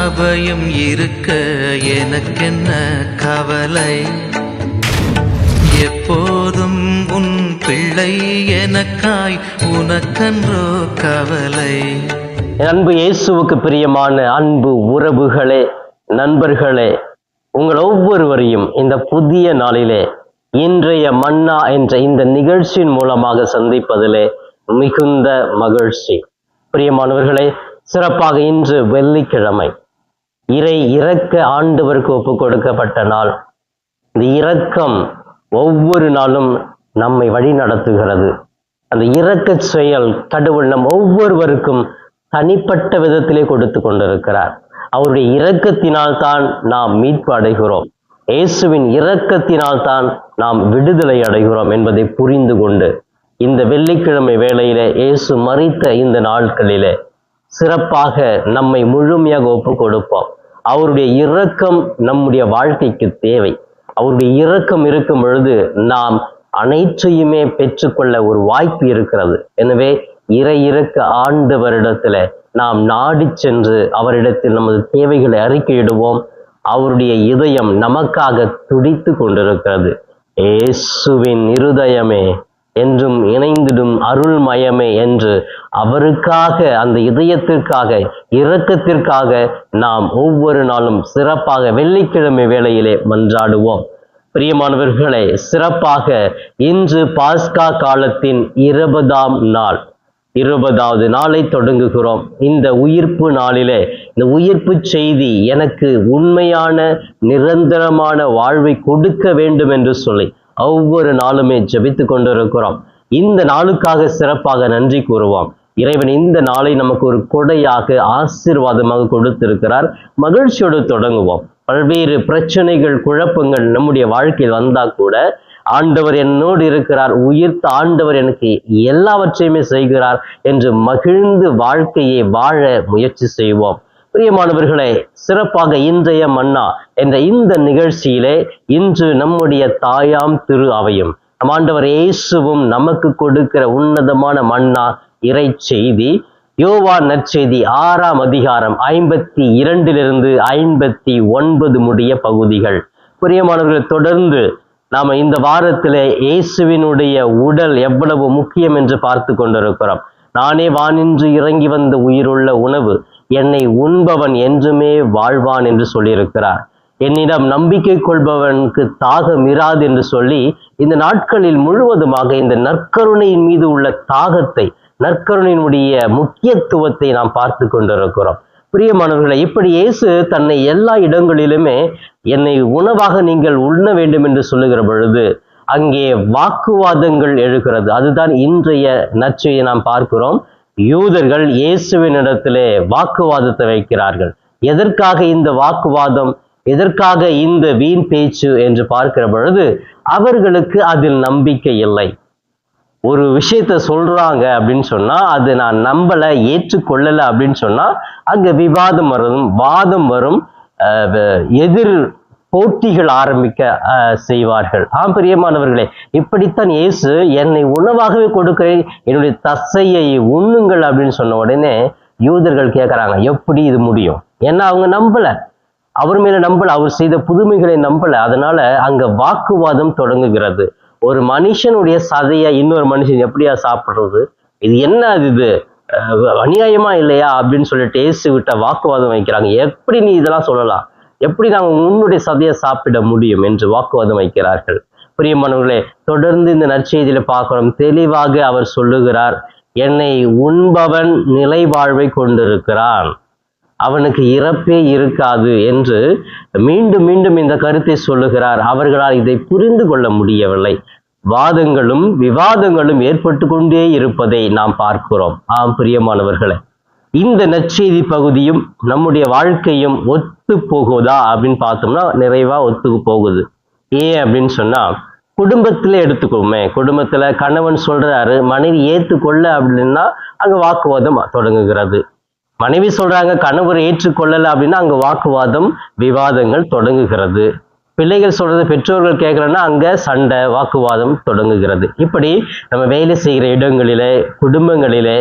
அபயம் இருக்க எனக்கென்ன கவலை, எப்போதும் உன் பிள்ளை எனக்காய் உனக்கன்றோ கவலை. அன்பு இயேசுவுக்கு பிரியமான அன்பு உறவுகளே, நண்பர்களே, உங்கள் ஒவ்வொருவரையும் இந்த புதிய நாளிலே இன்றைய மன்னா என்ற இந்த நிகழ்ச்சியின் மூலமாக சந்திப்பதிலே மிகுந்த மகிழ்ச்சி. பிரியமானவர்களே, சிறப்பாக இன்று வெள்ளிக்கிழமை இறை இரக்க ஆண்டவருக்கு ஒப்பு கொடுக்கப்பட்ட நாள். இந்த இரக்கம் ஒவ்வொரு நாளும் நம்மை வழி நடத்துகிறது. அந்த இரக்க செயல் கடவுள் நம் ஒவ்வொருவருக்கும் தனிப்பட்ட விதத்திலே கொடுத்து கொண்டிருக்கிறார். அவருடைய இரக்கத்தினால் தான் நாம் மீட்பு அடைகிறோம். இயேசுவின் இரக்கத்தினால் தான் நாம் விடுதலை அடைகிறோம் என்பதை புரிந்து கொண்டு இந்த வெள்ளிக்கிழமை வேளையிலே இயேசு மரித்த இந்த நாட்களிலே சிறப்பாக நம்மை முழுமையாக ஒப்பு கொடுப்போம். அவருடைய இரக்கம் நம்முடைய வாழ்க்கைக்கு தேவை. அவருடைய இரக்கம் இருக்கும் பொழுது நாம் அனைத்தையுமே பெற்றுக்கொள்ள ஒரு வாய்ப்பு இருக்கிறது. எனவே இறை இரக்க ஆண்டவரிடத்துல நாம் நாடி சென்று அவரிடத்தில் நமது தேவைகளை அறிக்கையிடுவோம். அவருடைய இதயம் நமக்காக துடித்து கொண்டிருக்கிறது. இயேசுவின் இருதயமே என்றும் இணைந்திடும் அருள்மயமே என்று அவருக்காக, அந்த இதயத்திற்காக, இரக்கத்திற்காக நாம் ஒவ்வொரு நாளும் சிறப்பாக வெள்ளிக்கிழமை வேளையிலே மன்றாடுவோம். பிரியமானவர்களே, சிறப்பாக இன்று பாஸ்கா காலத்தின் 20ஆம் நாள், 20வது நாளை தொடங்குகிறோம். இந்த உயிர்ப்பு நாளிலே இந்த உயிர்ப்பு செய்தி எனக்கு உண்மையான நிரந்தரமான வாழ்வை கொடுக்க வேண்டும் என்று சொல்லி ஒவ்வொரு நாளுமே ஜெபித்து கொண்டிருக்கிறோம். இந்த நாளுக்காக சிறப்பாக நன்றி கூறுவோம். இறைவன் இந்த நாளை நமக்கு ஒரு கொடையாக, ஆசீர்வாதமாக கொடுத்திருக்கிறார். மகிழ்ச்சியோடு தொடங்குவோம். பல்வேறு பிரச்சனைகள், குழப்பங்கள் நம்முடைய வாழ்க்கையில் வந்தா கூட ஆண்டவர் என்னோடு இருக்கிறார், உயிர்த்த ஆண்டவர் எனக்கு எல்லாவற்றையுமே செய்கிறார் என்று மகிழ்ந்து வாழ்க்கையை வாழ முயற்சி செய்வோம். பிரியமானவர்களே, சிறப்பாக இன்றைய மன்னா என்ற இந்த நிகழ்ச்சியிலே இன்று நம்முடைய தாயாம் திரு அவையும் நம் ஆண்டவர் இயேசுவும் நமக்கு கொடுக்கிற உன்னதமான மன்னா இறை செய்தி யோவான் நற்செய்தி 6ஆம் அதிகாரம் 52 59 முடிய பகுதிகள். பிரியமானவர்கள், தொடர்ந்து நாம இந்த வாரத்திலே இயேசுவினுடைய உடல் எவ்வளவு முக்கியம் என்று பார்த்து கொண்டிருக்கிறோம். நானே வானின்று இறங்கி வந்த உயிருள்ள உணவு, என்னை உண்பவன் என்றுமே வாழ்வான் என்று சொல்லியிருக்கிறார். என்னிடம் நம்பிக்கை கொள்பவனுக்கு தாகம் இராது என்று சொல்லி இந்த நாட்களில் முழுவதுமாக இந்த நற்கருணையின் மீது உள்ள தாகத்தை, நற்கருணையினுடைய முக்கியத்துவத்தை நாம் பார்த்து கொண்டிருக்கிறோம். பிரியமானவர்களை, இப்படி இயேசு தன்னை எல்லா இடங்களிலுமே என்னை உணவாக நீங்கள் உண்ண வேண்டும் என்று சொல்லுகிற பொழுது அங்கே வாக்குவாதங்கள் எழுகிறது. அதுதான் இன்றைய நற்செய்தியை நாம் பார்க்கிறோம். யூதர்கள் இயேசுவினிடத்திலே வாக்குவாதத்தை வைக்கிறார்கள். எதற்காக இந்த வாக்குவாதம், எதற்காக இந்த வீண் பேச்சு என்று பார்க்கிற பொழுது அவர்களுக்கு அதில் நம்பிக்கை இல்லை. ஒரு விஷயத்த சொல்றாங்க அப்படின்னு சொன்னா அது நான் நம்பல, ஏற்றுக்கொள்ளல அப்படின்னு சொன்னா அங்க விவாதம் வரும், வாதம் வரும், எதிர் போட்டிகள் ஆரம்பிக்க செய்வார்கள். பிரியமானவர்களே, இப்படித்தான் இயேசு என்னை உணவாகவே கொடுக்கிறேன், என்னுடைய தசையை உண்ணுங்கள் அப்படின்னு சொன்ன உடனே யூதர்கள் கேட்கறாங்க, எப்படி இது முடியும்? ஏன்னா அவங்க நம்பல, அவர் மேல நம்பல, அவர் செய்த புதுமைகளை நம்பல. அதனால அங்க வாக்குவாதம் தொடங்குகிறது. ஒரு மனுஷனுடைய சதையை இன்னொரு மனுஷன் எப்படியா சாப்பிடுறது? இது என்ன, இது அநியாயமா இல்லையா அப்படின்னு சொல்லிட்டு இயேசு விட்ட வாக்குவாதம் வைக்கிறாங்க. எப்படி நீ இதெல்லாம் சொல்லலாம்? எப்படி நாங்கள் உன்னுடைய சதையை சாப்பிட முடியும் என்று வாக்குவாதம் வைக்கிறார்கள். பிரியமானவர்களே, தொடர்ந்து இந்த நற்செய்தியில பார்க்கிறோம். தெளிவாக அவர் சொல்லுகிறார், என்னை உண்பவன் நிலை வாழ்வை கொண்டிருக்கிறான், அவனுக்கு இறப்பே இருக்காது என்று மீண்டும் மீண்டும் இந்த கருத்தை சொல்லுகிறார். அவர்களால் இதை புரிந்து கொள்ள முடியவில்லை. வாதங்களும் விவாதங்களும் ஏற்பட்டு கொண்டே இருப்பதை நாம் பார்க்கிறோம். பிரியமானவர்களே, இந்த நற்செய்தி பகுதியும் நம்முடைய வாழ்க்கையும் ஒத்து போகுதா அப்படின்னு பார்த்தோம்னா நிறைவா ஒத்து போகுது. ஏன் அப்படின்னு சொன்னா, குடும்பத்திலே எடுத்துக்கோமே, குடும்பத்துல கணவன் சொல்றாரு, மனைவி ஏற்றுக்கொள்ள அப்படின்னா அங்க வாக்குவாதம் தொடங்குகிறது. மனைவி சொல்றாங்க, கணவர் ஏற்றுக்கொள்ளல அப்படின்னா அங்க வாக்குவாதம், விவாதங்கள் தொடங்குகிறது. பிள்ளைகள் சொல்றது பெற்றோர்கள் கேட்கலன்னா அங்க சண்டை, வாக்குவாதம் தொடங்குகிறது. இப்படி நம்ம வேலை செய்கிற இடங்களிலே, குடும்பங்களிலே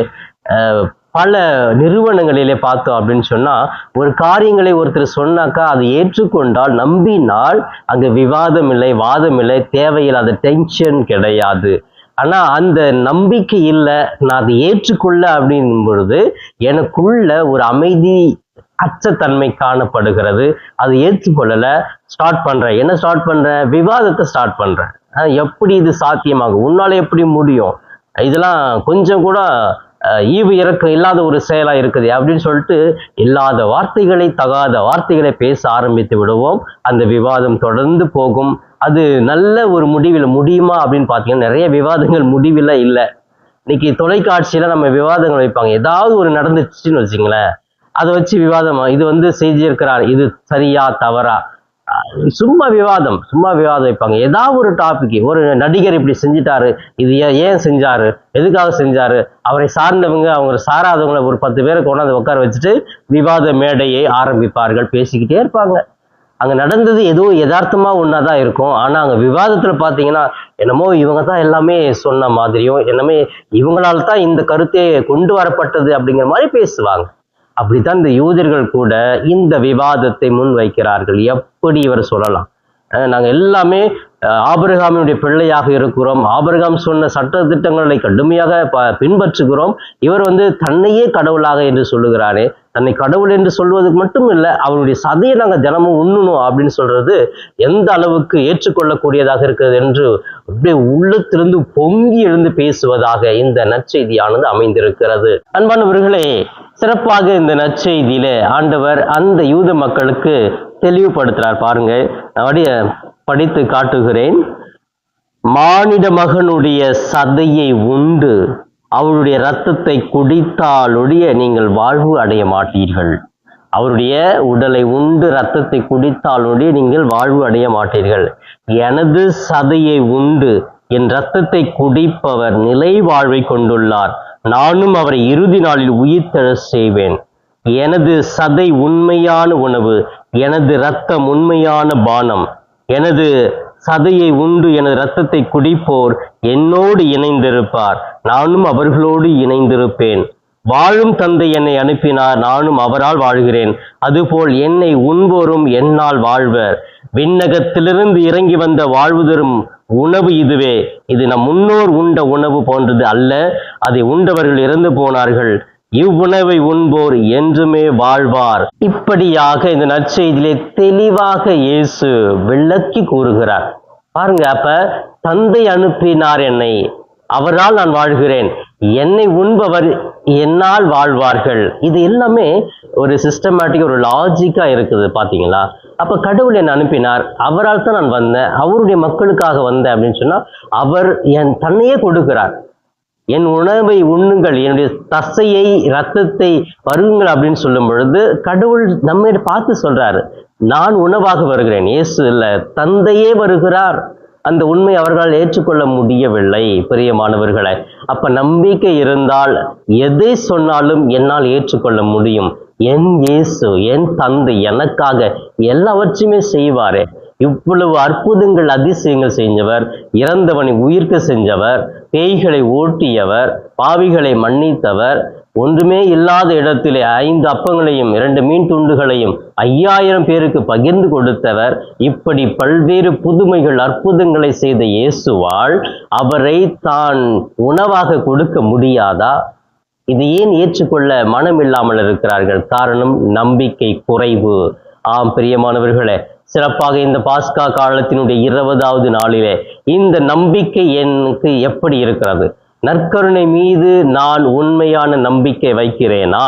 பல நிறுவனங்களிலே பார்த்தோம் அப்படின்னு சொன்னா, ஒரு காரியங்களை ஒருத்தர் சொன்னாக்கா அதை ஏற்றுக்கொண்டால், நம்பினால் அங்க விவாதம் இல்லை, வாதம் இல்லை, தேவையில்லாத டென்ஷன் கிடையாது. ஆனா அந்த நம்பிக்கை இல்லை, நான் அதை ஏற்றுக்கொள்ள அப்படின்னும் பொழுது எனக்குள்ள ஒரு அமைதி அச்சத்தன்மை காணப்படுகிறது. அதை ஏற்றுக்கொள்ளல, ஸ்டார்ட் பண்றேன். என்ன ஸ்டார்ட் பண்றேன்? விவாதத்தை ஸ்டார்ட் பண்றேன். எப்படி இது சாத்தியமாகும்? உன்னால எப்படி முடியும்? இதெல்லாம் கொஞ்சம் கூட ஈவு இறக்கம் இல்லாத ஒரு செயலா இருக்குது அப்படின்னு சொல்லிட்டு இல்லாத வார்த்தைகளை, தகாத வார்த்தைகளை பேச ஆரம்பித்து விடுவோம். அந்த விவாதம் தொடர்ந்து போகும். அது நல்ல ஒரு முடிவில் முடியுமா அப்படின்னு பார்த்தீங்கன்னா, நிறைய விவாதங்கள் முடிவில் இல்லை. இன்னைக்கு தொலைக்காட்சியில நம்ம விவாதங்கள் வைப்பாங்க. ஏதாவது ஒரு நடந்துச்சுன்னு வச்சுங்களேன், அதை வச்சு விவாதமா, இது செஞ்சிருக்கிறார், இது சரியா தவறா, சும்மா விவாதம் வைப்பாங்க. ஏதாவது ஒரு டாபிக், ஒரு நடிகர் இப்படி செஞ்சிட்டாரு, இது ஏன் செஞ்சாரு, எதுக்காக செஞ்சாரு, அவரை சார்ந்தவங்க அவங்க சாராதவங்களை ஒரு 10 பேரை கொண்டாந்து உட்கார வச்சுட்டு விவாத மேடையை ஆரம்பிப்பார்கள். பேசிக்கிட்டே இருப்பாங்க. அங்க நடந்தது ஏதோ யதார்த்தமா ஒன்னாதான் இருக்கும். ஆனா அங்க விவாதத்துல பாத்தீங்கன்னா, என்னமோ இவங்க தான் எல்லாமே சொன்ன மாதிரியும், என்னமே இவங்களால தான் இந்த கருத்தே கொண்டு வரப்பட்டது அப்படிங்கிற மாதிரி பேசுவாங்க. அப்படித்தான் இந்த யூதர்கள் கூட இந்த விவாதத்தை முன் வைக்கிறார்கள். எப்படி இவர் சொல்லலாம்? நாங்க எல்லாமே ஆபிரகாமினுடைய பிள்ளையாக இருக்கிறோம், ஆபிரகாம் சொன்ன சட்ட திட்டங்களை கடுமையாக பின்பற்றுகிறோம். இவர் தன்னையே கடவுளாக என்று சொல்லுகிறாரே, தன்னை கடவுள் என்று சொல்வதற்கு மட்டும் இல்லை, அவருடைய சதையை நாங்க தினமும் உண்ணணும் அப்படின்னு சொல்றது எந்த அளவுக்கு ஏற்றுக்கொள்ளக்கூடியதாக இருக்கிறது என்று அப்படியே உள்ளத்திலிருந்து பொங்கி எழுந்து பேசுவதாக இந்த நற்செய்தியானது அமைந்திருக்கிறது. அன்பானவர்களே, சிறப்பாக இந்த நற்செய்தியில ஆண்டவர் அந்த யூத மக்களுக்கு தெளிவுபடுத்துறார். பாருங்க, நான் படித்து காட்டுகிறேன். மானிட மகனுடைய சதையை உண்டு அவருடைய இரத்தத்தை குடித்தாலொழிய நீங்கள் வாழ்வு அடைய மாட்டீர்கள். அவருடைய உடலை உண்டு இரத்தத்தை குடித்தாலொழிய நீங்கள் வாழ்வு அடைய மாட்டீர்கள். எனது சதையை உண்டு என் இரத்தத்தை குடிப்பவர் நிலை வாழ்வை கொண்டுள்ளார். நானும் அவரை இறுதி நாளில் உயிர்த்தெழச் செய்வேன். எனது சதை உண்மையான உணவு, எனது இரத்தம் உண்மையான பானம். எனது சதையை உண்டு எனது இரத்தத்தை குடிப்போர் என்னோடு இணைந்திருப்பார், நானும் அவர்களோடு இணைந்திருப்பேன். வாழும் தந்தை என்னை அனுப்பினார், நானும் அவரால் வாழ்கிறேன். அதுபோல் என்னை உண்போரும் என்னால் வாழ்வர். விண்ணகத்திலிருந்து இறங்கி வந்த வாழ்வு தரும் உணவு இதுவே. இது நம் முன்னோர் உண்ட உணவு போன்றது அல்ல, அதை உண்டவர்கள் இறந்து போனார்கள். இவ்வுணவை உண்போர் என்றுமே வாழ்வார். இப்படியாக இந்த நற்செய்தியிலே தெளிவாக இயேசு விளக்கி கூறுகிறார். பாருங்க, அப்ப தந்தை அனுப்பினார் என்னை, அவரால் நான் வாழ்கிறேன், என்னை உண்பவர் என்னால் வாழ்வார்கள். இது எல்லாமே ஒரு சிஸ்டமேட்டிக், ஒரு லாஜிக்கா இருக்குது. பாத்தீங்களா? அப்ப கடவுள் என்னை அனுப்பினார், அவரால் தான் நான் வந்தேன், அவருடைய மக்களுக்காக வந்தேன் அப்படின்னு சொன்னா அவர் என் தன்னையே கொடுக்கிறார். என் உணவை உண்ணுங்கள், என்னுடைய தசையை இரத்தத்தை பருகுங்கள் அப்படின்னு சொல்லும் பொழுது கடவுள் நம்மை பார்த்து சொல்றாரு, நான் உணவாக வருகிறேன். இயேசு இல்ல, தந்தையே வருகிறார். அந்த உண்மை அவர்களால் ஏற்றுக்கொள்ள முடியவில்லை. பிரியமானவர்களே, அப்ப நம்பிக்கை இருந்தால் எதை சொன்னாலும் என்னால் ஏற்றுக்கொள்ள முடியும். என் இயேசு, என் தந்தை எனக்காக எல்லாவற்றையுமே செய்வாரே. இவ்வளவு அற்புதங்கள் அதிசயங்கள் செஞ்சவர், இறந்தவனை உயிர்க்க செஞ்சவர், பேய்களை ஓட்டியவர், பாவிகளை மன்னித்தவர், ஒன்றுமே இல்லாத இடத்திலே 5 அப்பங்களையும் 2 மீன் துண்டுகளையும் 5000 பேருக்கு பகிர்ந்து கொடுத்தவர். இப்படி பல்வேறு புதுமைகள் அற்புதங்களை செய்த இயேசுவால் அவரை தான் உணவாக கொடுக்க முடியாதா? இது ஏன் ஏற்றுக்கொள்ள மனம் இல்லாமல் இருக்கிறார்கள்? காரணம் நம்பிக்கை குறைவு. ஆம் பிரியமானவர்களே, சிறப்பாக இந்த பாஸ்கா காலத்தினுடைய 20வது நாளிலே இந்த நம்பிக்கை எனக்கு எப்படி இருக்கிறது? நற்கருணை மீது நான் உண்மையான நம்பிக்கை வைக்கிறேனா?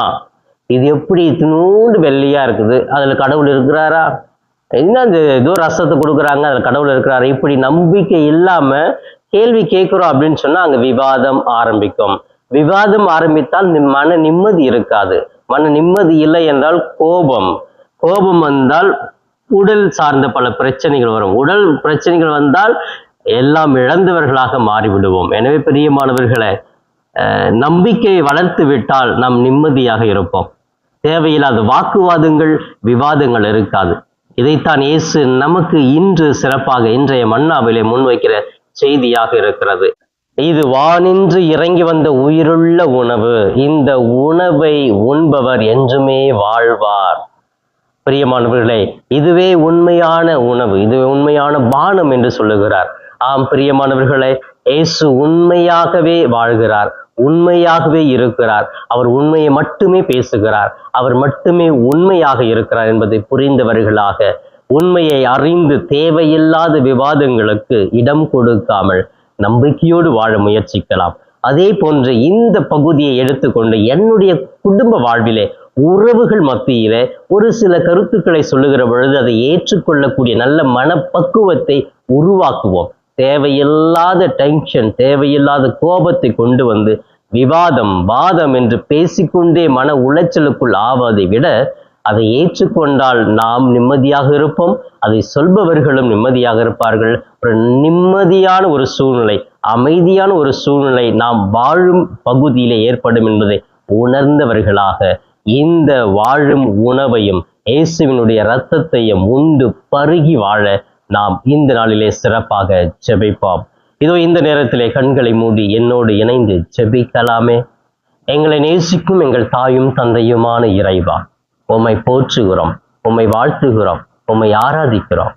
இது எப்படி நூண்டு வெள்ளையா இருக்குது, அதுல கடவுள் இருக்கிறாரா? என்ன ஏதோ ரசத்தை கொடுக்குறாங்க, அதுல கடவுள் இருக்கிறாரா? இப்படி நம்பிக்கை இல்லாம கேள்வி கேட்கிறோம் அப்படின்னு சொன்னா அங்க விவாதம் ஆரம்பிக்கும். விவாதம் ஆரம்பித்தால் மன நிம்மதி இருக்காது. மன நிம்மதி இல்லை என்றால் கோபம் வந்தால் உடல் சார்ந்த பல பிரச்சனைகள் வரும். உடல் பிரச்சனைகள் வந்தால் எல்லாம் இழந்தவர்களாக மாறிவிடுவோம். எனவே பிரியமானவர்களே, நம்பிக்கையை வளர்த்து விட்டால் நாம் நிம்மதியாக இருப்போம். தேவையில்லாத வாக்குவாதங்கள், விவாதங்கள் இருக்காது. இதைத்தான் இயேசு நமக்கு இன்று சிறப்பாக இன்றைய மன்னாவிலே முன்வைக்கிற செய்தியாக இருக்கிறது. இது வானின்று இறங்கி வந்த உயிருள்ள உணவு. இந்த உணவை உண்பவர் என்றுமே வாழ்வார். பிரியமானவர்களே, இதுவே உண்மையான உணவு, இதுவே உண்மையான பானம் என்று சொல்லுகிறார். ஆம் பிரியமானவர்களே, இயேசு உண்மையாகவே வாழ்கிறார், உண்மையாகவே இருக்கிறார். அவர் உண்மையை மட்டுமே பேசுகிறார், அவர் மட்டுமே உண்மையாக இருக்கிறார் என்பதை புரிந்தவர்களாக, உண்மையை அறிந்து தேவையில்லாத விவாதங்களுக்கு இடம் கொடுக்காமல் நம்பிக்கையோடு வாழ முயற்சிக்கலாம். அதே போன்று இந்த பகுதியை எடுத்துக்கொண்டு என்னுடைய குடும்ப வாழ்விலே உறவுகள் மத்தியிலே ஒரு சில கருத்துக்களை சொல்லுகிற பொழுது அதை ஏற்றுக்கொள்ளக்கூடிய நல்ல மனப்பக்குவத்தை உருவாக்குவோம். தேவையில்லாத டென்ஷன், தேவையில்லாத கோபத்தை கொண்டு வந்து வாதம் என்று பேசிக்கொண்டே மன உளைச்சலுக்குள் ஆவதை விட அதை ஏற்றுக்கொண்டால் நாம் நிம்மதியாக இருப்போம், அதை சொல்பவர்களும் நிம்மதியாக இருப்பார்கள். ஒரு நிம்மதியான ஒரு சூழ்நிலை, அமைதியான ஒரு சூழ்நிலை நாம் வாழும் பகுதியிலே ஏற்படும் என்பதை உணர்ந்தவர்களாக இந்த வாழும் உணவையும் இயேசுவினுடைய இரத்தத்தையும் உண்டு பருகி வாழ நாம் இந்த நாளிலே சிறப்பாக ஜெபிப்போம். இதோ இந்த நேரத்திலே கண்களை மூடி என்னோடு இணைந்து ஜெபிக்கலாமே. எங்களை நேசிக்கும் எங்கள் தாயும் தந்தையுமான இறைவா, உம்மை போற்றுகிறோம், உம்மை வாழ்த்துகிறோம், உம்மை ஆராதிக்கிறோம்.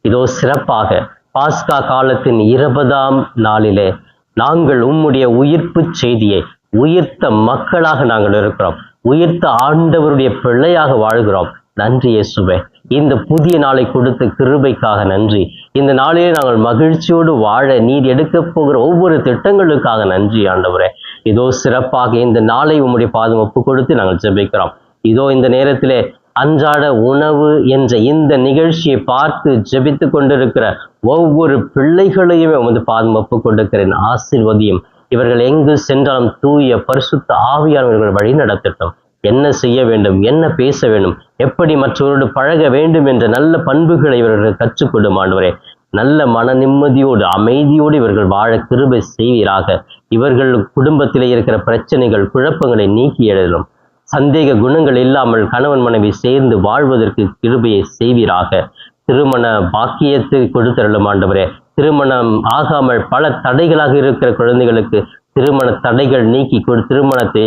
இதோ சிறப்பாக பாஸ்கா காலத்தின் 20ஆம் நாளிலே நாங்கள் உம்முடைய உயிர்ப்பு செய்தியை உயிர்த்த மக்களாக நாங்கள் இருக்கிறோம், உயிர்த்த ஆண்டவருடைய பிள்ளையாக வாழ்கிறோம். நன்றி இயேசுவே, இந்த புதிய நாளை கொடுத்த கிருபைக்காக நன்றி. இந்த நாளிலே நாங்கள் மகிழ்ச்சியோடு வாழ நீர் எடுக்க போகிற ஒவ்வொரு திட்டங்களுக்காக நன்றி ஆண்டவரே. இதோ சிறப்பாக இந்த நாளை உம்முடைய பாதம் ஒப்பு கொடுத்து நாங்கள் ஜெபிக்கிறோம். இதோ இந்த நேரத்திலே அன்றாட உணவு என்ற இந்த நிகழ்ச்சியை பார்த்து ஜெபித்து கொண்டிருக்கிற ஒவ்வொரு பிள்ளைகளையுமே உமது பாதம் ஒப்பு கொடுக்கிறேன். ஆசீர்வதியும். இவர்கள் எங்கு சென்றாலும் தூய பரிசுத்த ஆவியானவர்கள் வழி நடத்தட்டும். என்ன செய்ய வேண்டும், என்ன பேச வேண்டும், எப்படி மற்றவரோடு பழக வேண்டும் என்ற நல்ல பண்புகளை இவர்கள் கற்றுக்கொள்ளும் ஆண்டவரே. நல்ல மன நிம்மதியோடு அமைதியோடு இவர்கள் வாழ கிருபை செய்வீராக. இவர்கள் குடும்பத்திலே இருக்கிற பிரச்சனைகள் குழப்பங்களை நீக்கி எழுதலும். சந்தேக குணங்கள் இல்லாமல் கணவன் மனைவி சேர்ந்து வாழ்வதற்கு கிருபையை செய்வீராக. திருமண பாக்கியத்தை கொடுத்தருளும் ஆண்டவரே. திருமணம் ஆகாமல் பல தடைகளாக இருக்கிற குழந்தைகளுக்கு திருமண தடைகள் நீக்கி திருமணத்தை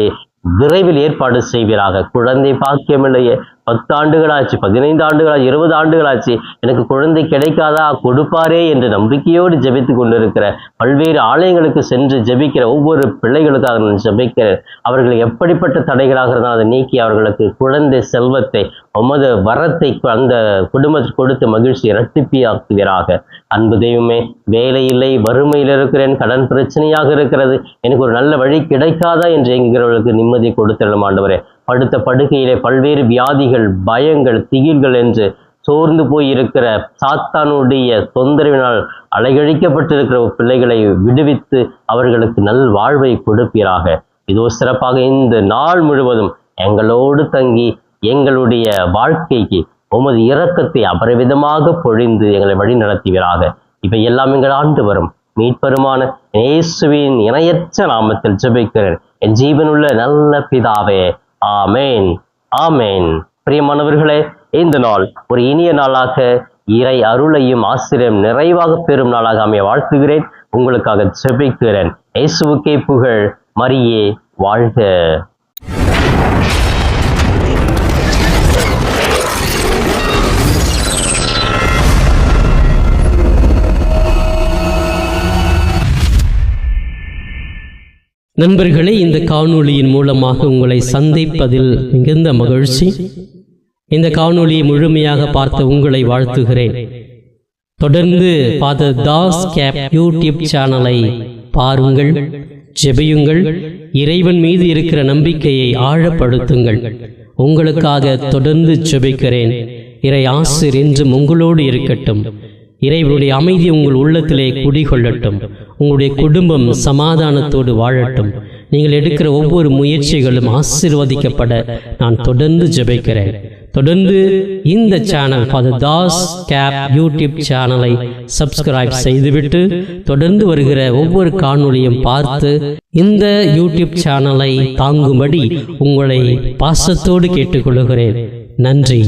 விரைவில் ஏற்பாடு செய்வீராக. குழந்தை பாக்கியமில்லையே, 10 ஆண்டுகளாச்சு, 15 ஆண்டுகளாச்சு, 20 ஆண்டுகளாச்சு, எனக்கு குழந்தை கிடைக்காதா, கொடுப்பாரே என்று நம்பிக்கையோடு ஜெபித்து கொண்டிருக்கிற பல்வேறு ஆலயங்களுக்கு சென்று ஜெபிக்கிற ஒவ்வொரு பிள்ளைகளுக்காக நான் ஜெபிக்கிறேன். அவர்கள் எப்படிப்பட்ட தடைகளாக இருந்தால் அதை நீக்கி அவர்களுக்கு குழந்தை செல்வத்தை உமது வரத்தை அந்த குடும்பத்திற்கு கொடுத்து மகிழ்ச்சி இரட்டிப்பியாக்குவீராக. அன்பு தெய்வமே, வேலை இல்லை, வறுமையில் இருக்கிறேன், கடன் பிரச்சனையாக இருக்கிறது, எனக்கு ஒரு நல்ல வழி கிடைக்காதா என்று என்கிறவர்களுக்கு நிம்மதி கொடுத்திடலாம் ஆண்டவரே. படுத்த படுக்கையிலே பல்வேறு வியாதிகள், பயங்கள், திகில்கள் என்று சோர்ந்து போய் இருக்கிற சாத்தானுடைய தொந்தரவினால் அலைகழிக்கப்பட்டிருக்கிற பிள்ளைகளை விடுவித்து அவர்களுக்கு நல் வாழ்வை கொடுப்பீராக. இதோ சிறப்பாக இந்த நாள் முழுவதும் எங்களோடு தங்கி எங்களுடைய வாழ்க்கைக்கு உமது இரக்கத்தை அபரிவிதமாக பொழிந்து எங்களை வழி நடத்துவீராக. இவை எல்லாம் எங்கள் ஆண்டவரும் மீட்பெருமான இயேசுவின் இணையற்ற நாமத்தில் ஜெபிக்கிறேன் என் ஜீவனுள்ள நல்ல பிதாவே. ஆமேன், ஆமேன். பிரியமானவர்களே, இந்த நாள் ஒரு இனிய நாளாக இறை அருளையும் ஆசிரியம் நிறைவாக பெறும் நாளாக அமைய வாழ்த்துகிறேன். உங்களுக்காக ஜெபிக்கிறேன். இயேசுவுக்கே புகழ், மரியே வாழ்க. நண்பர்களே, இந்த காணொளியின் மூலமாக உங்களை சந்திப்பதில் மிகுந்த மகிழ்ச்சி. இந்த காணொளியை முழுமையாக பார்த்த உங்களை வாழ்த்துகிறேன். தொடர்ந்து ஃபாதர் தாஸ் கேப் யூடியூப் சேனலை பாருங்கள், ஜெபியுங்கள், இறைவன் மீது இருக்கிற நம்பிக்கையை ஆழப்படுத்துங்கள். உங்களுக்காக தொடர்ந்து ஜெபிக்கிறேன். இறை ஆசிர் என்றும் உங்களோடு இருக்கட்டும். இறைவனுடைய அமைதி உங்கள் உள்ளத்திலே குடிகொள்ளட்டும். உங்களுடைய குடும்பம் சமாதானத்தோடு வாழட்டும். நீங்கள் எடுக்கிற ஒவ்வொரு முயற்சிகளும் ஆசீர்வதிக்கப்பட நான் தொடர்ந்து ஜெபிக்கிறேன். தொடர்ந்து இந்த சேனல் ஃபாதர் தாஸ் கேப் யூடியூப் சேனலை சப்ஸ்கிரைப் செய்துவிட்டு தொடர்ந்து வருகிற ஒவ்வொரு காணொளியும் பார்த்து இந்த யூடியூப் சேனலை தாங்கும்படி உங்களை பாசத்தோடு கேட்டுக்கொள்கிறேன். நன்றி.